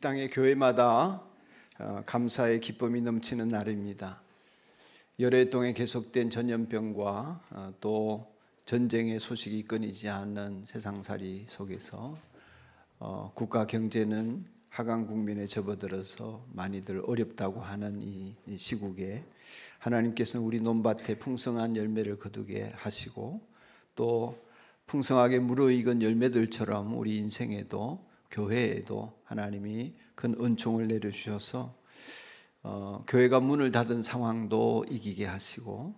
땅의 교회마다 감사의 기쁨이 넘치는 날입니다. 열애 동에 계속된 전염병과 또 전쟁의 소식이 끊이지 않는 세상살이 속에서 국가 경제는 하강 국면에 접어들어서 많이들 어렵다고 하는 이 시국에 하나님께서는 우리 논밭에 풍성한 열매를 거두게 하시고 또 풍성하게 무르익은 열매들처럼 우리 인생에도 교회에도 하나님이 큰 은총을 내려주셔서 교회가 문을 닫은 상황도 이기게 하시고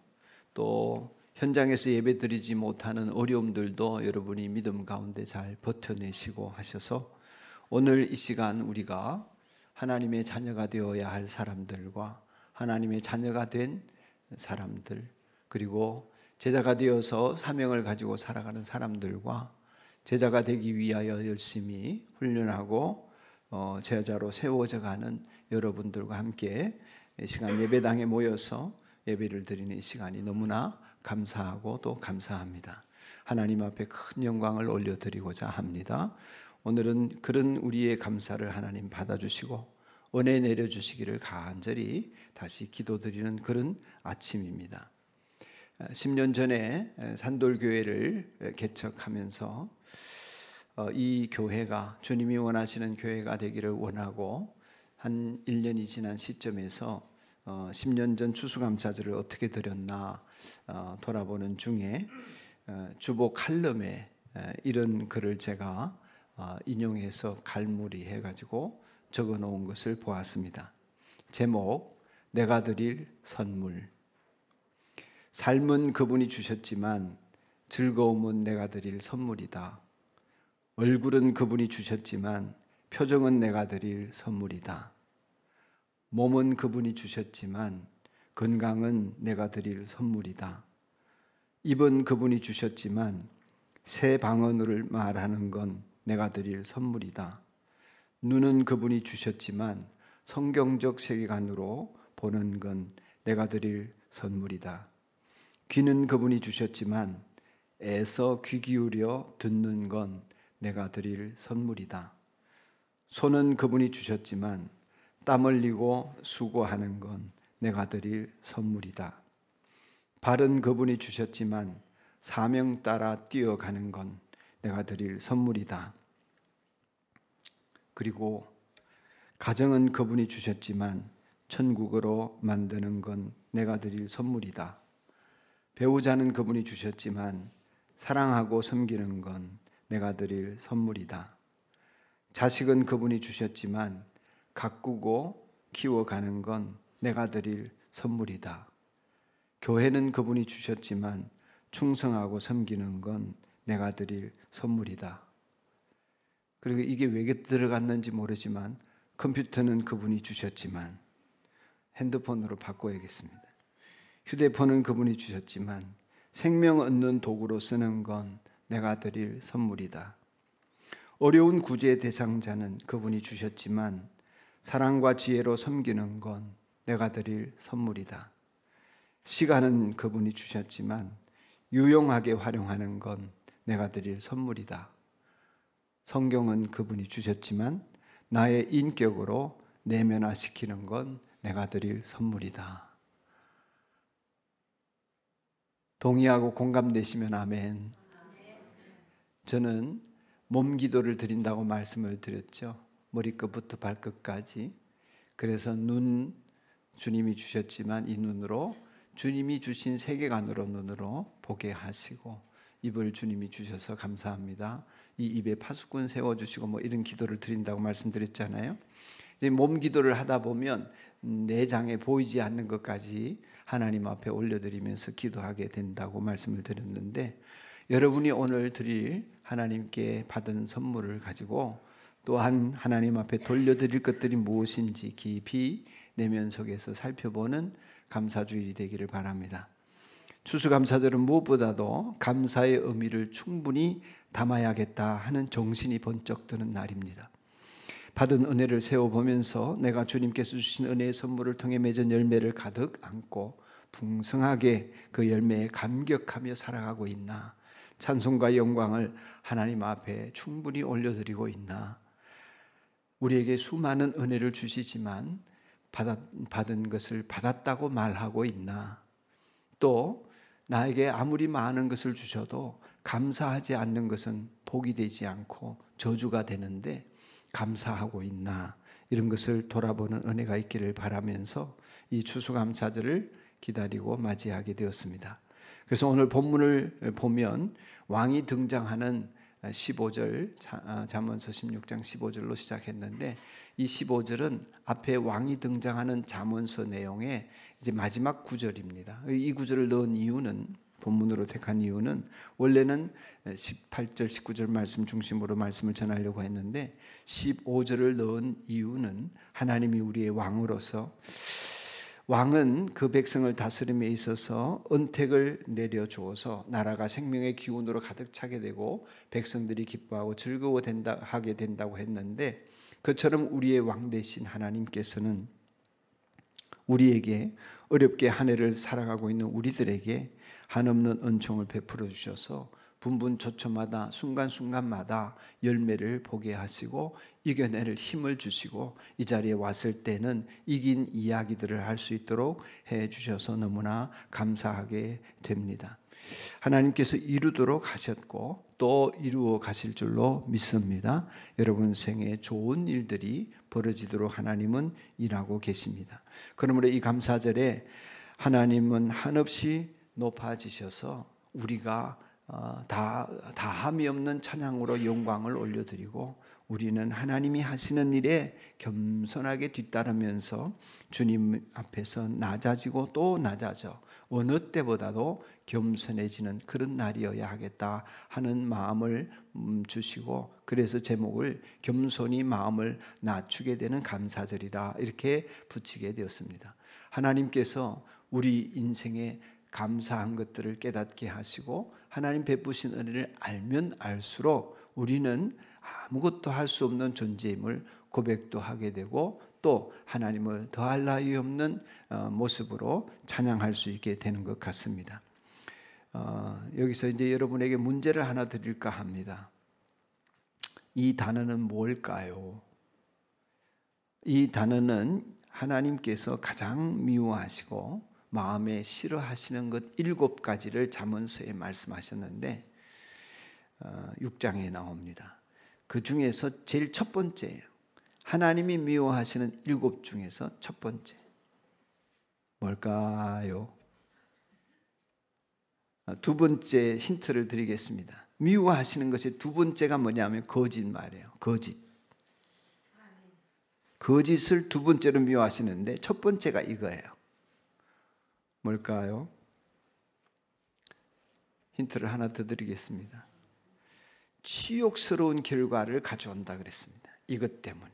또 현장에서 예배드리지 못하는 어려움들도 여러분이 믿음 가운데 잘 버텨내시고 하셔서 오늘 이 시간 우리가 하나님의 자녀가 되어야 할 사람들과 하나님의 자녀가 된 사람들 그리고 제자가 되어서 사명을 가지고 살아가는 사람들과 제자가 되기 위하여 열심히 훈련하고 제자로 세워져 가는 여러분들과 함께 이 시간 예배당에 모여서 예배를 드리는 이 시간이 너무나 감사하고 또 감사합니다. 하나님 앞에 큰 영광을 올려드리고자 합니다. 오늘은 그런 우리의 감사를 하나님 받아주시고 은혜 내려주시기를 간절히 다시 기도드리는 그런 아침입니다. 10년 전에 산돌교회를 개척하면서 이 교회가 주님이 원하시는 교회가 되기를 원하고 한 1년이 지난 시점에서 10년 전 추수감사절을 어떻게 드렸나 돌아보는 중에 주보 칼럼에 이런 글을 제가 인용해서 갈무리 해가지고 적어놓은 것을 보았습니다. 제목, 내가 드릴 선물. 삶은 그분이 주셨지만 즐거움은 내가 드릴 선물이다. 얼굴은 그분이 주셨지만 표정은 내가 드릴 선물이다. 몸은 그분이 주셨지만 건강은 내가 드릴 선물이다. 입은 그분이 주셨지만 새 방언을 말하는 건 내가 드릴 선물이다. 눈은 그분이 주셨지만 성경적 세계관으로 보는 건 내가 드릴 선물이다. 귀는 그분이 주셨지만 애써 귀 기울여 듣는 건 내가 드릴 선물이다. 손은 그분이 주셨지만 땀 흘리고 수고하는 건 내가 드릴 선물이다. 발은 그분이 주셨지만 사명 따라 뛰어가는 건 내가 드릴 선물이다. 그리고 가정은 그분이 주셨지만 천국으로 만드는 건 내가 드릴 선물이다. 배우자는 그분이 주셨지만 사랑하고 섬기는 건 내가 드릴 선물이다. 자식은 그분이 주셨지만 가꾸고 키워가는 건 내가 드릴 선물이다. 교회는 그분이 주셨지만 충성하고 섬기는 건 내가 드릴 선물이다. 그리고 이게 왜 들어갔는지 모르지만 컴퓨터는 그분이 주셨지만 핸드폰으로 바꿔야겠습니다. 휴대폰은 그분이 주셨지만 생명 얻는 도구로 쓰는 건 내가 드릴 선물이다. 어려운 구제 대상자는 그분이 주셨지만 사랑과 지혜로 섬기는 건 내가 드릴 선물이다. 시간은 그분이 주셨지만 유용하게 활용하는 건 내가 드릴 선물이다. 성경은 그분이 주셨지만 나의 인격으로 내면화시키는 건 내가 드릴 선물이다. 동의하고 공감되시면 아멘. 저는 몸 기도를 드린다고 말씀을 드렸죠. 머리끝부터 발끝까지. 그래서 눈 주님이 주셨지만 이 눈으로 주님이 주신 세계관으로 눈으로 보게 하시고 입을 주님이 주셔서 감사합니다. 이 입에 파수꾼 세워주시고 뭐 이런 기도를 드린다고 말씀드렸잖아요. 이제 몸 기도를 하다 보면 내장에 보이지 않는 것까지 하나님 앞에 올려드리면서 기도하게 된다고 말씀을 드렸는데 여러분이 오늘 드릴 하나님께 받은 선물을 가지고 또한 하나님 앞에 돌려드릴 것들이 무엇인지 깊이 내면 속에서 살펴보는 감사주일이 되기를 바랍니다. 추수감사절은 무엇보다도 감사의 의미를 충분히 담아야겠다 하는 정신이 번쩍 드는 날입니다. 받은 은혜를 세워보면서 내가 주님께서 주신 은혜의 선물을 통해 맺은 열매를 가득 안고 풍성하게 그 열매에 감격하며 살아가고 있나? 찬송과 영광을 하나님 앞에 충분히 올려드리고 있나? 우리에게 수많은 은혜를 주시지만 받은 것을 받았다고 말하고 있나? 또 나에게 아무리 많은 것을 주셔도 감사하지 않는 것은 복이 되지 않고 저주가 되는데 감사하고 있나? 이런 것을 돌아보는 은혜가 있기를 바라면서 이 추수감사절을 기다리고 맞이하게 되었습니다. 그래서 오늘 본문을 보면 왕이 등장하는 15절, 잠언서 16장 15절로 시작했는데 이 15절은 앞에 왕이 등장하는 잠언서 내용의 이제 마지막 구절입니다. 이 구절을 넣은 이유는, 본문으로 택한 이유는 원래는 18절, 19절 말씀 중심으로 말씀을 전하려고 했는데 15절을 넣은 이유는 하나님이 우리의 왕으로서, 왕은 그 백성을 다스림에 있어서 은택을 내려주어서 나라가 생명의 기운으로 가득 차게 되고 백성들이 기뻐하고 즐거워하게 된다고 했는데, 그처럼 우리의 왕 되신 하나님께서는 우리에게 어렵게 한 해를 살아가고 있는 우리들에게 한없는 은총을 베풀어 주셔서 분분초초마다 순간순간마다 열매를 보게 하시고 이겨낼 힘을 주시고 이 자리에 왔을 때는 이긴 이야기들을 할 수 있도록 해 주셔서 너무나 감사하게 됩니다. 하나님께서 이루도록 하셨고 또 이루어 가실 줄로 믿습니다. 여러분 생에 좋은 일들이 벌어지도록 하나님은 일하고 계십니다. 그러므로 이 감사절에 하나님은 한없이 높아지셔서 우리가 다함이 없는 찬양으로 영광을 올려드리고 우리는 하나님이 하시는 일에 겸손하게 뒤따르면서 주님 앞에서 낮아지고 또 낮아져 어느 때보다도 겸손해지는 그런 날이어야 하겠다 하는 마음을 주시고, 그래서 제목을 겸손히 마음을 낮추게 되는 감사절이라 이렇게 붙이게 되었습니다. 하나님께서 우리 인생에 감사한 것들을 깨닫게 하시고 하나님 베푸신 은혜를 알면 알수록 우리는 아무것도 할 수 없는 존재임을 고백도 하게 되고 또 하나님을 더할 나위 없는 모습으로 찬양할 수 있게 되는 것 같습니다. 여기서 이제 여러분에게 문제를 하나 드릴까 합니다. 이 단어는 뭘까요? 이 단어는 하나님께서 가장 미워하시고 마음에 싫어하시는 것 7가지를 잠언서에 말씀하셨는데 6장에 나옵니다. 그 중에서 제일 첫 번째예요. 하나님이 미워하시는 7 중에서 첫 번째 뭘까요? 두 번째 힌트를 드리겠습니다. 미워하시는 것의 두 번째가 뭐냐면 거짓말이에요. 거짓을 두 번째로 미워하시는데 첫 번째가 이거예요. 뭘까요? 힌트를 하나 더 드리겠습니다. 치욕스러운 결과를 가져온다 그랬습니다. 이것 때문에.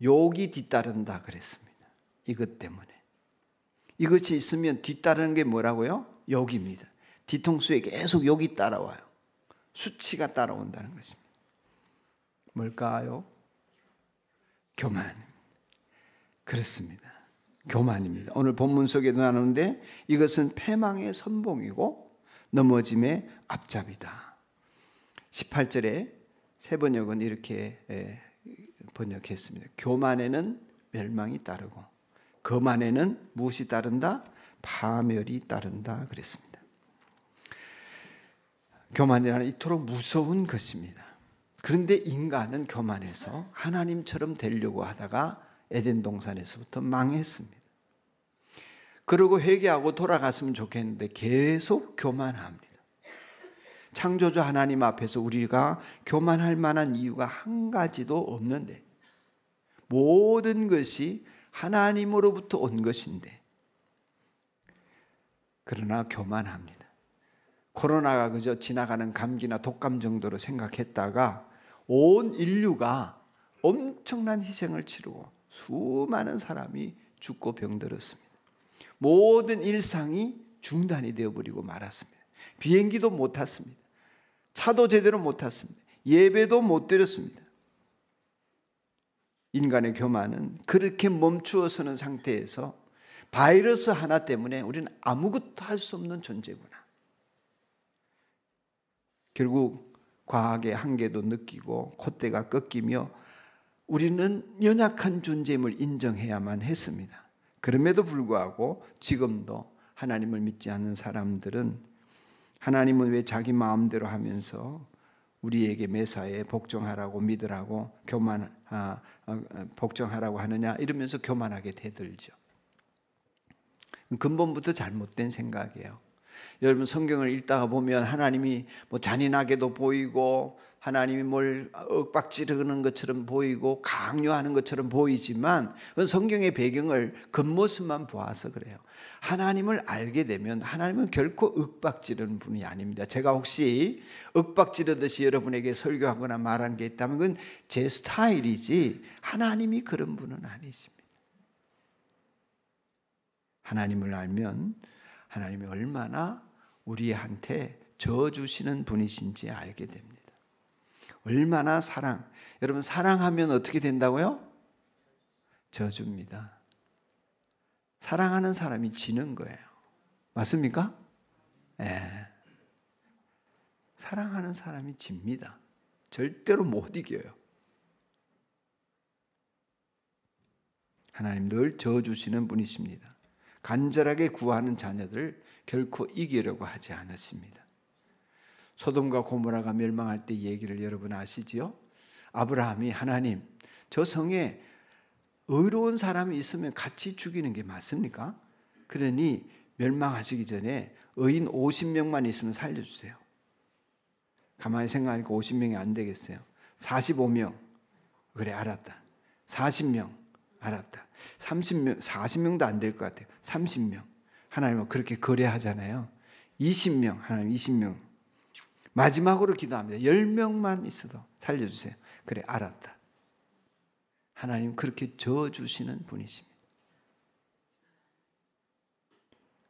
욕이 뒤따른다 그랬습니다. 이것 때문에. 이것이 있으면 뒤따르는 게 뭐라고요? 욕입니다. 뒤통수에 계속 욕이 따라와요. 수치가 따라온다는 것입니다. 뭘까요? 교만. 그렇습니다. 교만입니다. 오늘 본문 속에도 나오는데 이것은 패망의 선봉이고 넘어짐의 앞잡이다. 18절에 세 번역은 이렇게 번역했습니다. 교만에는 멸망이 따르고 거만에는 무엇이 따른다? 파멸이 따른다 그랬습니다. 교만이라는 이토록 무서운 것입니다. 그런데 인간은 교만해서 하나님처럼 되려고 하다가 에덴 동산에서부터 망했습니다. 그러고 회개하고 돌아갔으면 좋겠는데 계속 교만합니다. 창조주 하나님 앞에서 우리가 교만할 만한 이유가 한 가지도 없는데 모든 것이 하나님으로부터 온 것인데 그러나 교만합니다. 코로나가 그저 지나가는 감기나 독감 정도로 생각했다가 온 인류가 엄청난 희생을 치르고 수많은 사람이 죽고 병들었습니다. 모든 일상이 중단이 되어버리고 말았습니다. 비행기도 못 탔습니다. 차도 제대로 못 탔습니다. 예배도 못 드렸습니다. 인간의 교만은 그렇게 멈추어 서는 상태에서 바이러스 하나 때문에 우리는 아무것도 할 수 없는 존재구나. 결국 과학의 한계도 느끼고 콧대가 꺾이며 우리는 연약한 존재임을 인정해야만 했습니다. 그럼에도 불구하고 지금도 하나님을 믿지 않는 사람들은 하나님은 왜 자기 마음대로 하면서 우리에게 매사에 복종하라고 믿으라고 복종하라고 하느냐 이러면서 교만하게 대들죠. 근본부터 잘못된 생각이에요. 여러분 성경을 읽다가 보면 하나님이 뭐 잔인하게도 보이고 하나님이 뭘 윽박지르는 것처럼 보이고 강요하는 것처럼 보이지만 그건 성경의 배경을 겉모습만 보아서 그래요. 하나님을 알게 되면 하나님은 결코 윽박지르는 분이 아닙니다. 제가 혹시 윽박지르듯이 여러분에게 설교하거나 말한 게 있다면 그건 제 스타일이지 하나님이 그런 분은 아니십니다. 하나님을 알면 하나님이 얼마나 우리한테 져주시는 분이신지 알게 됩니다. 얼마나 여러분 사랑하면 어떻게 된다고요? 져줍니다. 사랑하는 사람이 지는 거예요. 맞습니까? 네. 사랑하는 사람이 집니다. 절대로 못 이겨요. 하나님 늘 져주시는 분이십니다. 간절하게 구하는 자녀들 결코 이기려고 하지 않았습니다. 소돔과 고모라가 멸망할 때 얘기를 여러분 아시지요? 아브라함이 하나님 저 성에 의로운 사람이 있으면 같이 죽이는 게 맞습니까? 그러니 멸망하시기 전에 의인 50명만 있으면 살려주세요. 가만히 생각하니까 50명이 안 되겠어요. 45명 그래 알았다. 40명 알았다. 30명 40명도 안 될 것 같아요. 30명 하나님은 그렇게 거래하잖아요. 20명 하나님 20명 마지막으로 기도합니다. 10명만 있어도 살려주세요. 그래 알았다. 하나님 그렇게 져주시는 분이십니다.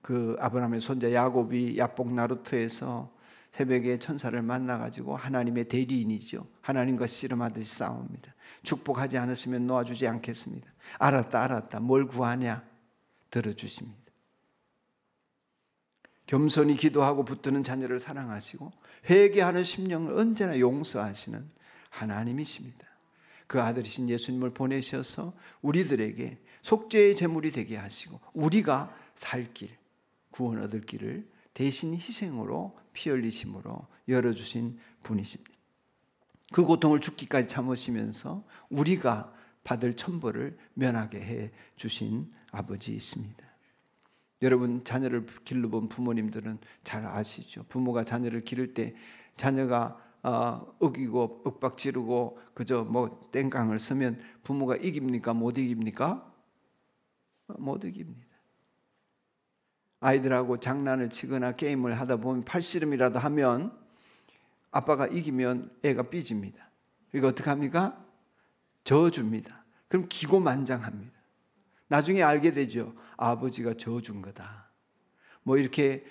그 아브라함의 손자 야곱이 야복 나루터에서 새벽에 천사를 만나가지고 하나님의 대리인이죠. 하나님과 씨름하듯이 싸웁니다. 축복하지 않으시면 놓아주지 않겠습니다. 알았다. 뭘 구하냐? 들어주십니다. 겸손히 기도하고 붙드는 자녀를 사랑하시고 회개하는 심령을 언제나 용서하시는 하나님이십니다. 그 아들이신 예수님을 보내셔서 우리들에게 속죄의 제물이 되게 하시고 우리가 살 길, 구원 얻을 길을 대신 희생으로 피 흘리심으로 열어주신 분이십니다. 그 고통을 죽기까지 참으시면서 우리가 받을 천벌을 면하게 해 주신 아버지이십니다. 여러분 자녀를 길러본 부모님들은 잘 아시죠. 부모가 자녀를 기를 때 자녀가 어기고 윽박지르고 그저 뭐 땡깡을 쓰면 부모가 이깁니까? 못 이깁니까? 못 이깁니다. 아이들하고 장난을 치거나 게임을 하다 보면 팔씨름이라도 하면 아빠가 이기면 애가 삐집니다. 그러니까 어떻게 합니까? 져줍니다. 그럼 기고만장합니다. 나중에 알게 되죠. 아버지가 져준 거다. 뭐 이렇게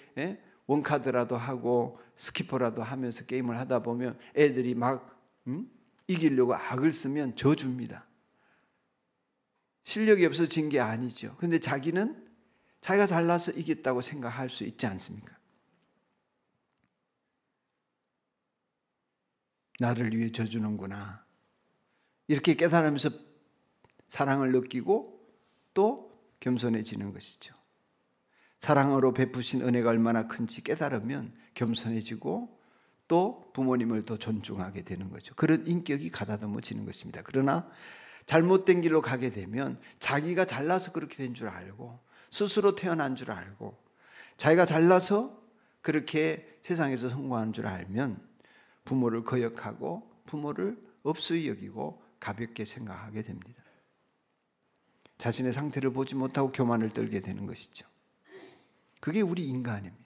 원카드라도 하고 스키퍼라도 하면서 게임을 하다 보면 애들이 막 이기려고 악을 쓰면 져줍니다. 실력이 없어서 진 게 아니죠. 그런데 자기는 자기가 잘나서 이겼다고 생각할 수 있지 않습니까? 나를 위해 져주는구나. 이렇게 깨달으면서 사랑을 느끼고 또 겸손해지는 것이죠. 사랑으로 베푸신 은혜가 얼마나 큰지 깨달으면 겸손해지고 또 부모님을 더 존중하게 되는 거죠. 그런 인격이 가다듬어지는 것입니다. 그러나 잘못된 길로 가게 되면 자기가 잘나서 그렇게 된 줄 알고 스스로 태어난 줄 알고 자기가 잘나서 그렇게 세상에서 성공한 줄 알면 부모를 거역하고 부모를 업수히 여기고 가볍게 생각하게 됩니다. 자신의 상태를 보지 못하고 교만을 떨게 되는 것이죠. 그게 우리 인간입니다.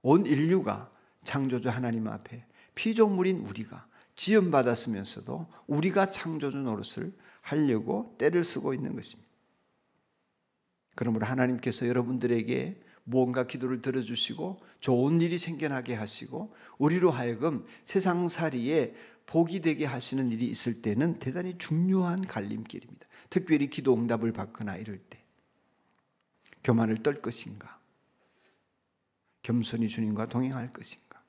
온 인류가 창조주 하나님 앞에 피조물인 우리가 지음받았으면서도 우리가 창조주 노릇을 하려고 때를 쓰고 있는 것입니다. 그러므로 하나님께서 여러분들에게 무언가 기도를 들어주시고 좋은 일이 생겨나게 하시고 우리로 하여금 세상살이에 복이 되게 하시는 일이 있을 때는 대단히 중요한 갈림길입니다. 특별히 기도 응답을 받거나 이럴 때 교만을 떨 것인가? 겸손히 주님과 동행할 것인가?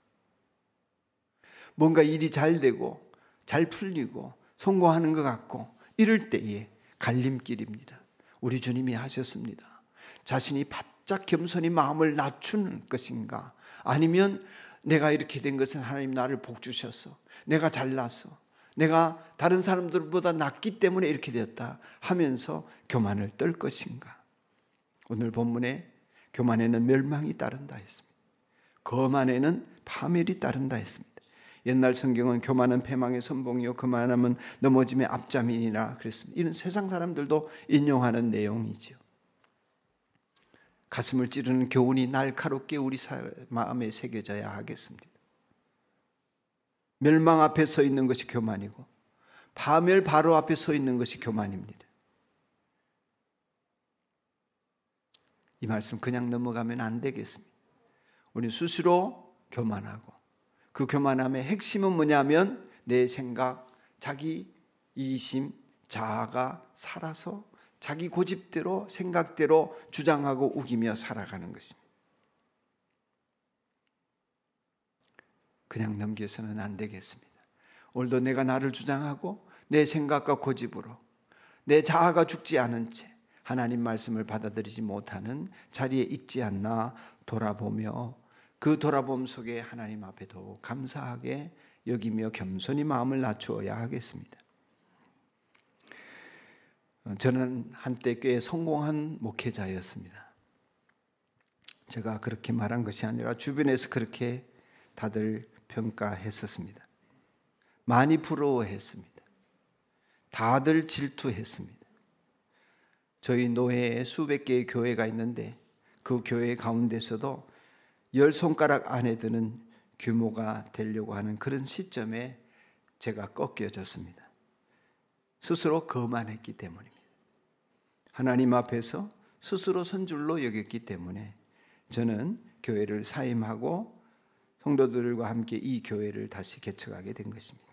뭔가 일이 잘 되고 잘 풀리고 성공하는 것 같고 이럴 때에 갈림길입니다. 우리 주님이 하셨습니다. 자신이 바짝 겸손히 마음을 낮추는 것인가, 아니면 내가 이렇게 된 것은 하나님 나를 복 주셔서, 내가 잘나서, 내가 다른 사람들보다 낫기 때문에 이렇게 되었다 하면서 교만을 떨 것인가. 오늘 본문에 교만에는 멸망이 따른다 했습니다. 거만에는 파멸이 따른다 했습니다. 옛날 성경은 교만은 패망의 선봉이요 거만함은 넘어짐의 앞잠이니라 그랬습니다. 이런 세상 사람들도 인용하는 내용이죠. 가슴을 찌르는 교훈이 날카롭게 우리 마음에 새겨져야 하겠습니다. 멸망 앞에 서 있는 것이 교만이고 파멸 바로 앞에 서 있는 것이 교만입니다. 이 말씀 그냥 넘어가면 안 되겠습니다. 우리 스스로 교만하고, 그 교만함의 핵심은 뭐냐면 내 생각, 자기 이심, 자아가 살아서 자기 고집대로 생각대로 주장하고 우기며 살아가는 것입니다. 그냥 넘겨서는 안 되겠습니다. 오늘도 내가 나를 주장하고 내 생각과 고집으로 내 자아가 죽지 않은 채 하나님 말씀을 받아들이지 못하는 자리에 있지 않나 돌아보며, 그 돌아봄 속에 하나님 앞에도 감사하게 여기며 겸손히 마음을 낮추어야 하겠습니다. 저는 한때 꽤 성공한 목회자였습니다. 제가 그렇게 말한 것이 아니라 주변에서 그렇게 다들 평가했었습니다. 많이 부러워했습니다. 다들 질투했습니다. 저희 노회에 수백 개의 교회가 있는데 그 교회 가운데서도 10손가락 안에 드는 규모가 되려고 하는 그런 시점에 제가 꺾여졌습니다. 스스로 거만했기 때문입니다. 하나님 앞에서 스스로 선줄로 여겼기 때문에 저는 교회를 사임하고 성도들과 함께 이 교회를 다시 개척하게 된 것입니다.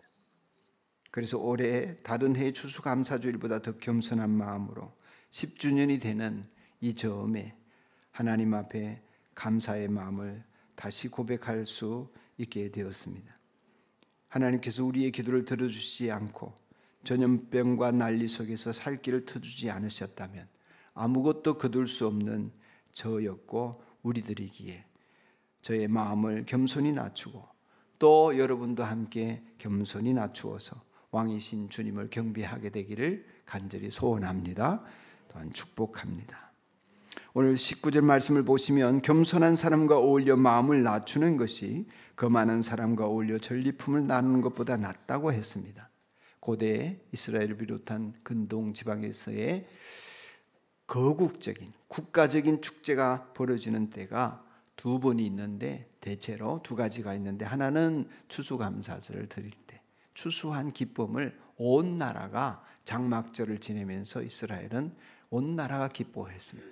그래서 올해 다른 해 추수감사주일보다 더 겸손한 마음으로 10주년이 되는 이 즈음에 하나님 앞에 감사의 마음을 다시 고백할 수 있게 되었습니다. 하나님께서 우리의 기도를 들어주시지 않고 전염병과 난리 속에서 살 길을 터주지 않으셨다면 아무것도 거둘 수 없는 저였고 우리들이기에 저의 마음을 겸손히 낮추고 또 여러분도 함께 겸손히 낮추어서 왕이신 주님을 경배하게 되기를 간절히 소원합니다. 또한 축복합니다. 오늘 19절 말씀을 보시면 겸손한 사람과 어울려 마음을 낮추는 것이 거만한 사람과 어울려 전리품을 나누는 것보다 낫다고 했습니다. 고대 이스라엘을 비롯한 근동 지방에서의 거국적인 국가적인 축제가 벌어지는 때가 두 번이 있는데 대체로 두 가지가 있는데, 하나는 추수감사절을 드릴 때 추수한 기쁨을 온 나라가 장막절을 지내면서 이스라엘은 온 나라가 기뻐했습니다.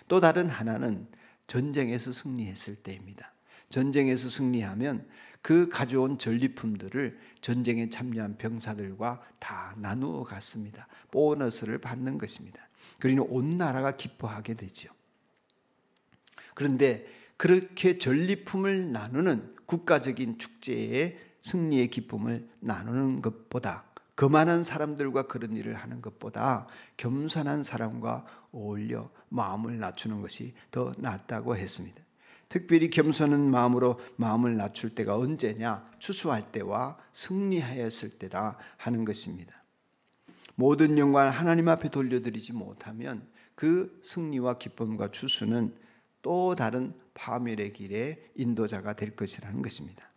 또 다른 하나는 전쟁에서 승리했을 때입니다. 전쟁에서 승리하면 그 가져온 전리품들을 전쟁에 참여한 병사들과 다 나누어 갔습니다. 보너스를 받는 것입니다. 그러니 온 나라가 기뻐하게 되죠. 그런데 그렇게 전리품을 나누는 국가적인 축제의 승리의 기쁨을 나누는 것보다, 거만한 사람들과 그런 일을 하는 것보다 겸손한 사람과 어울려 마음을 낮추는 것이 더 낫다고 했습니다. 특별히 겸손한 마음으로 마음을 낮출 때가 언제냐? 추수할 때와 승리하였을 때라 하는 것입니다. 모든 영광을 하나님 앞에 돌려드리지 못하면 그 승리와 기쁨과 추수는 또 다른 파멸의 길에 인도자가 될 것이라는 것입니다.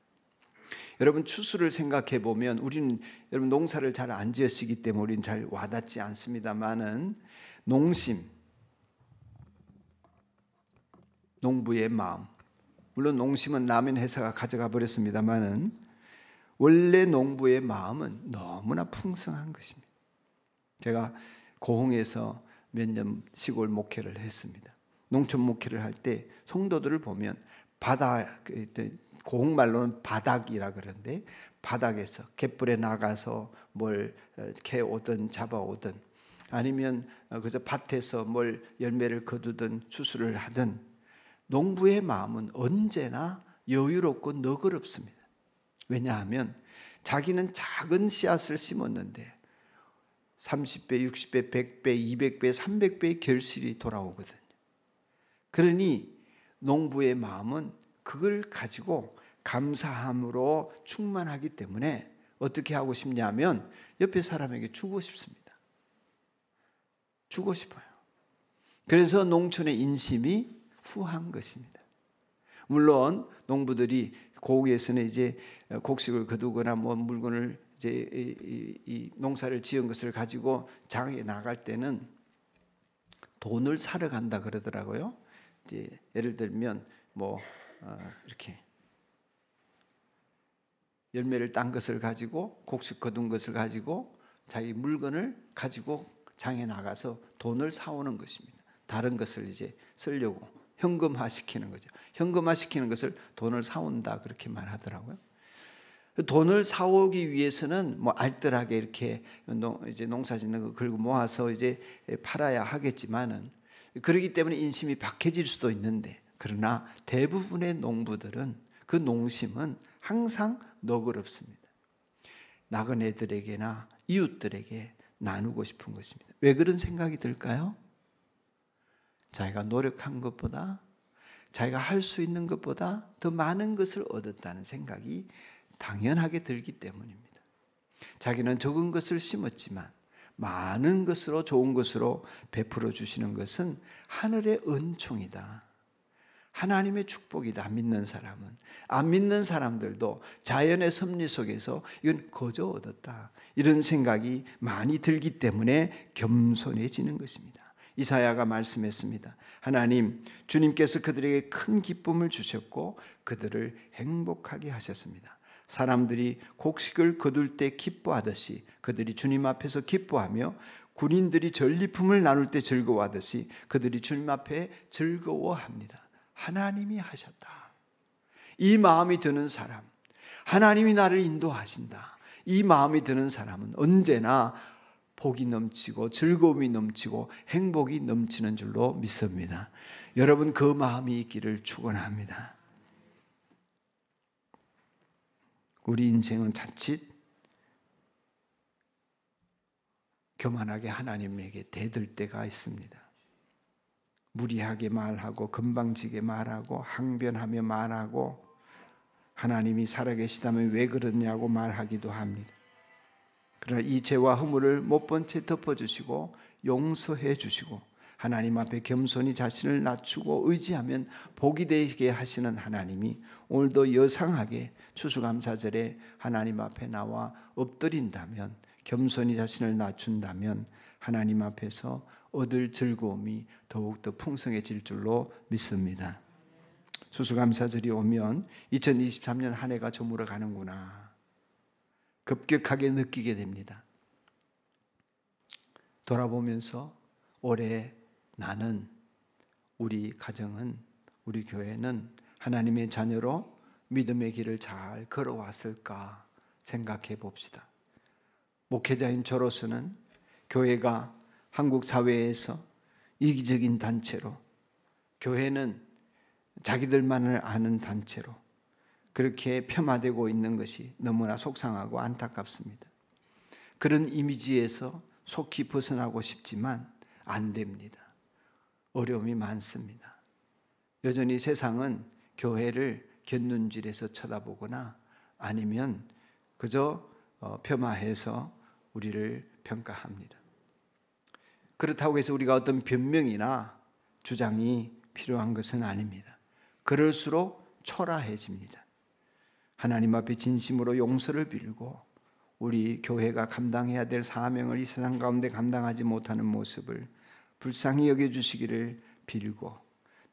여러분, 추수를 생각해 보면 우리는 여러분 농사를 잘 안 지으시기 때문에 우리는 잘 와닿지 않습니다만은 농심, 농부의 마음, 물론 농심은 라면 회사가 가져가 버렸습니다만은 원래 농부의 마음은 너무나 풍성한 것입니다. 제가 고흥에서 몇 년 시골 목회를 했습니다. 농촌 목회를 할 때 성도들을 보면 바닥, 고흥 말로는 바닥이라 그러는데 바닥에서 갯불에 나가서 뭘 캐오든 잡아오든 아니면 그저 밭에서 뭘 열매를 거두든 추수를 하든 농부의 마음은 언제나 여유롭고 너그럽습니다. 왜냐하면 자기는 작은 씨앗을 심었는데 30배, 60배, 100배, 200배, 300배의 결실이 돌아오거든요. 그러니 농부의 마음은 그걸 가지고 감사함으로 충만하기 때문에 어떻게 하고 싶냐면 옆에 사람에게 주고 싶습니다. 주고 싶어요. 그래서 농촌의 인심이 후한 것입니다. 물론 농부들이 고국에서는 이제 곡식을 거두거나 뭐 물건을 이제 이 농사를 지은 것을 가지고 장에 나갈 때는 돈을 사러 간다 그러더라고요. 이제 예를 들면 뭐 이렇게 열매를 딴 것을 가지고 곡식 거둔 것을 가지고 자기 물건을 가지고 장에 나가서 돈을 사오는 것입니다. 다른 것을 이제 쓰려고 현금화 시키는 거죠. 현금화 시키는 것을 돈을 사온다 그렇게 말하더라고요. 돈을 사오기 위해서는 뭐 알뜰하게 이렇게 이제 농사 짓는 거 긁어 모아서 이제 팔아야 하겠지만은 그렇기 때문에 인심이 박해질 수도 있는데, 그러나 대부분의 농부들은 그 농심은 항상 너그럽습니다. 나그네들에게나 이웃들에게 나누고 싶은 것입니다. 왜 그런 생각이 들까요? 자기가 노력한 것보다, 자기가 할 수 있는 것보다 더 많은 것을 얻었다는 생각이 당연하게 들기 때문입니다. 자기는 적은 것을 심었지만 많은 것으로, 좋은 것으로 베풀어 주시는 것은 하늘의 은총이다, 하나님의 축복이다. 믿는 사람은, 안 믿는 사람들도 자연의 섭리 속에서 이건 거저 얻었다, 이런 생각이 많이 들기 때문에 겸손해지는 것입니다. 이사야가 말씀했습니다. 하나님, 주님께서 그들에게 큰 기쁨을 주셨고 그들을 행복하게 하셨습니다. 사람들이 곡식을 거둘 때 기뻐하듯이 그들이 주님 앞에서 기뻐하며, 군인들이 전리품을 나눌 때 즐거워하듯이 그들이 주님 앞에 즐거워합니다. 하나님이 하셨다. 이 마음이 드는 사람, 하나님이 나를 인도하신다, 이 마음이 드는 사람은 언제나 복이 넘치고 즐거움이 넘치고 행복이 넘치는 줄로 믿습니다. 여러분, 그 마음이 있기를 축원합니다. 우리 인생은 자칫 교만하게 하나님에게 대들 때가 있습니다. 무리하게 말하고 건방지게 말하고 항변하며 말하고 하나님이 살아계시다면 왜 그러냐고 말하기도 합니다. 그러나 이 죄와 허물을 못 본 채 덮어주시고 용서해 주시고 하나님 앞에 겸손히 자신을 낮추고 의지하면 복이 되게 하시는 하나님이 오늘도 여상하게 추수감사절에 하나님 앞에 나와 엎드린다면, 겸손히 자신을 낮춘다면 하나님 앞에서 얻을 즐거움이 더욱더 풍성해질 줄로 믿습니다. 추수감사절이 오면 2023년 한 해가 저물어 가는구나 급격하게 느끼게 됩니다. 돌아보면서 올해 나는, 우리 가정은, 우리 교회는 하나님의 자녀로 믿음의 길을 잘 걸어왔을까 생각해 봅시다. 목회자인 저로서는 교회가 한국 사회에서 이기적인 단체로, 교회는 자기들만을 아는 단체로 그렇게 폄하되고 있는 것이 너무나 속상하고 안타깝습니다. 그런 이미지에서 속히 벗어나고 싶지만 안 됩니다. 어려움이 많습니다. 여전히 세상은 교회를 곁눈질해서 쳐다보거나 아니면 그저 폄하해서 우리를 평가합니다. 그렇다고 해서 우리가 어떤 변명이나 주장이 필요한 것은 아닙니다. 그럴수록 초라해집니다. 하나님 앞에 진심으로 용서를 빌고 우리 교회가 감당해야 될 사명을 이 세상 가운데 감당하지 못하는 모습을 불쌍히 여겨주시기를 빌고,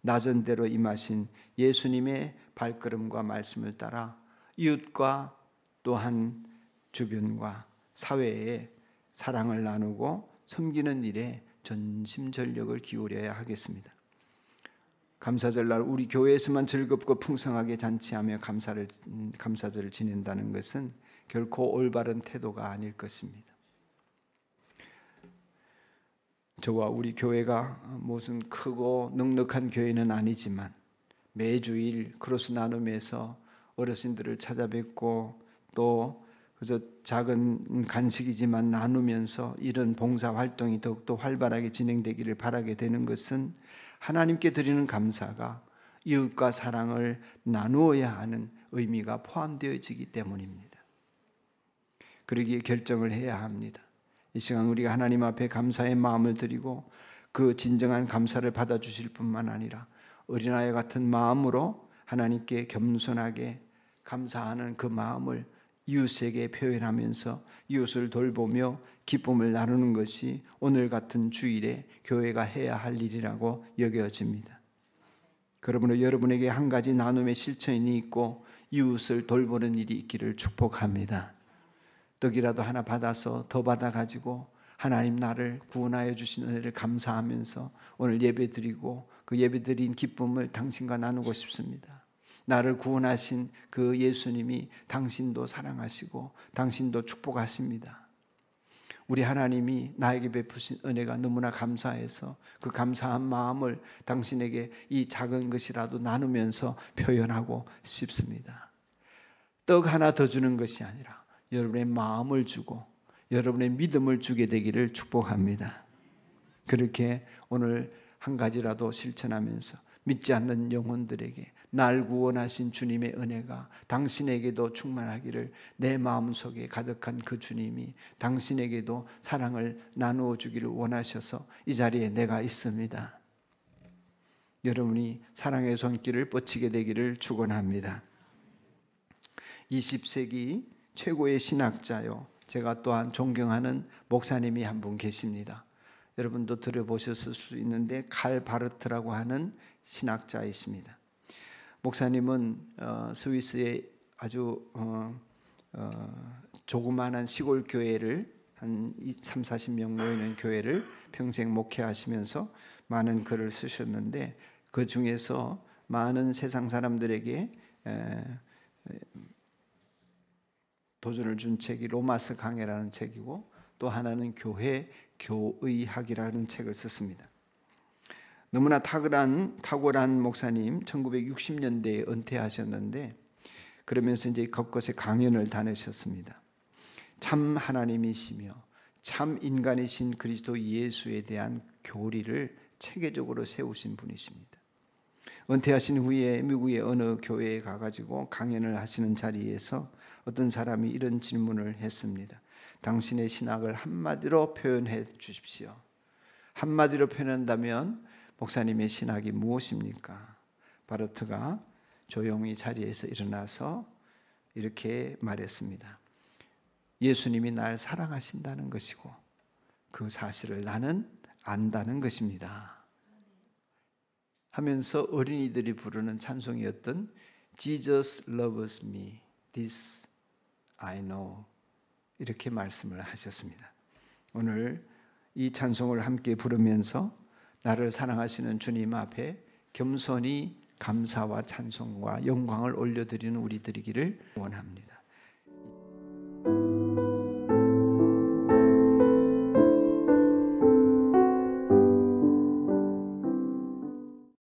낮은 대로 임하신 예수님의 발걸음과 말씀을 따라 이웃과 또한 주변과 사회에 사랑을 나누고 섬기는 일에 전심전력을 기울여야 하겠습니다. 감사절날 우리 교회에서만 즐겁고 풍성하게 잔치하며 감사절을 지낸다는 것은 결코 올바른 태도가 아닐 것입니다. 저와 우리 교회가 무슨 크고 넉넉한 교회는 아니지만 매주일 크로스 나눔에서 어르신들을 찾아뵙고 또 그저 작은 간식이지만 나누면서 이런 봉사 활동이 더욱더 활발하게 진행되기를 바라게 되는 것은 하나님께 드리는 감사가 이웃과 사랑을 나누어야 하는 의미가 포함되어지기 때문입니다. 그러기에 결정을 해야 합니다. 이 시간 우리가 하나님 앞에 감사의 마음을 드리고 그 진정한 감사를 받아주실 뿐만 아니라 어린아이 같은 마음으로 하나님께 겸손하게 감사하는 그 마음을 이웃에게 표현하면서 이웃을 돌보며 기쁨을 나누는 것이 오늘 같은 주일에 교회가 해야 할 일이라고 여겨집니다. 그러므로 여러분에게 한 가지 나눔의 실천이 있고 이웃을 돌보는 일이 있기를 축복합니다. 떡이라도 하나 받아서 더 받아가지고 하나님 나를 구원하여 주신 은혜를 감사하면서 오늘 예배드리고 그 예배드린 기쁨을 당신과 나누고 싶습니다. 나를 구원하신 그 예수님이 당신도 사랑하시고 당신도 축복하십니다. 우리 하나님이 나에게 베푸신 은혜가 너무나 감사해서 그 감사한 마음을 당신에게 이 작은 것이라도 나누면서 표현하고 싶습니다. 떡 하나 더 주는 것이 아니라 여러분의 마음을 주고 여러분의 믿음을 주게 되기를 축복합니다. 그렇게 오늘 한 가지라도 실천하면서 믿지 않는 영혼들에게 날 구원하신 주님의 은혜가 당신에게도 충만하기를, 내 마음속에 가득한 그 주님이 당신에게도 사랑을 나누어 주기를 원하셔서 이 자리에 내가 있습니다. 여러분이 사랑의 손길을 뻗치게 되기를 축원합니다. 20세기 최고의 신학자요, 제가 또한 존경하는 목사님이 한 분 계십니다. 여러분도 들어보셨을 수 있는데 칼 바르트라고 하는 신학자이십니다. 목사님은 스위스의 아주 조그마한 시골 교회를 한 3, 40명 모이는 교회를 평생 목회하시면서 많은 글을 쓰셨는데 그 중에서 많은 세상 사람들에게 도전을 준 책이 로마서 강해라는 책이고, 또 하나는 교회 교의학이라는 책을 썼습니다. 너무나 탁월한 목사님, 1960년대에 은퇴하셨는데 그러면서 이제 곳곳에 강연을 다니셨습니다. 참 하나님이시며 참 인간이신 그리스도 예수에 대한 교리를 체계적으로 세우신 분이십니다. 은퇴하신 후에 미국의 어느 교회에 가가지고 강연을 하시는 자리에서 어떤 사람이 이런 질문을 했습니다. 당신의 신학을 한마디로 표현해 주십시오. 한마디로 표현한다면 목사님의 신학이 무엇입니까? 바르트가 조용히 자리에서 일어나서 이렇게 말했습니다. 예수님이 날 사랑하신다는 것이고 그 사실을 나는 안다는 것입니다. 하면서 어린이들이 부르는 찬송이었던 Jesus loves me, this I know, 이렇게 말씀을 하셨습니다. 오늘 이 찬송을 함께 부르면서 나를 사랑하시는 주님 앞에 겸손히 감사와 찬송과 영광을 올려드리는 우리들이기를 원합니다.